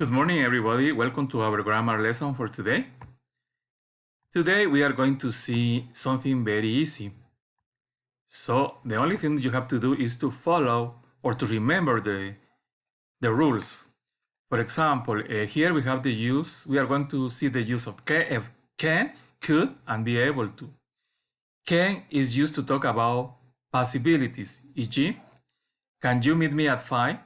Good morning, everybody. Welcome to our grammar lesson for today. Today, we are going to see something very easy. So, the only thing you have to do is to follow or to remember the rules. For example, here we have the use. We are going to see the use of can, could, and be able to. Can is used to talk about possibilities, e.g., can you meet me at 5?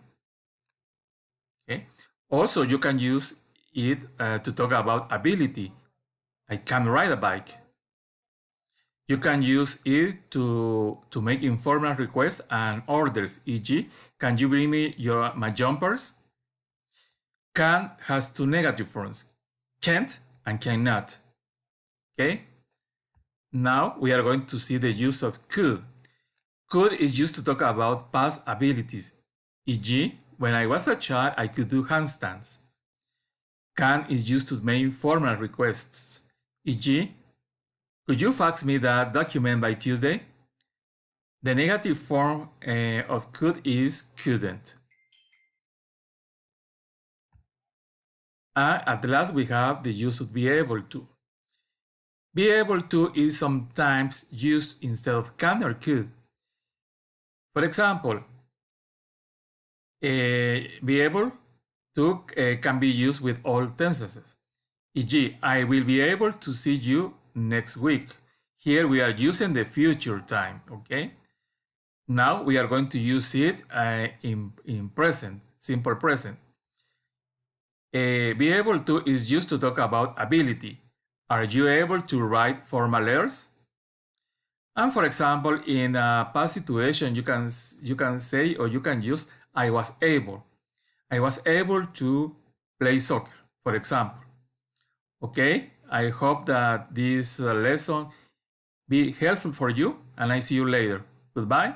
Okay. Also, you can use it to talk about ability. I can ride a bike. You can use it to make informal requests and orders, e.g., can you bring me my jumpers? Can has two negative forms, can't and cannot. Okay? Now we are going to see the use of could. Could is used to talk about past abilities, e.g., when I was a child, I could do handstands. Can is used to make formal requests, e.g., could you fax me that document by Tuesday? The negative form of could is couldn't. And at last, we have the use of be able to. Be able to is sometimes used instead of can or could. For example, be able to can be used with all tenses. E.g., I will be able to see you next week. Here we are using the future time, okay? Now we are going to use it in present, simple present. Be able to is used to talk about ability. Are you able to write formal letters? And for example, in a past situation, you can say or you can use I was able. I was able to play soccer, for example. Okay, I hope that this lesson be helpful for you, and I see you later. Goodbye.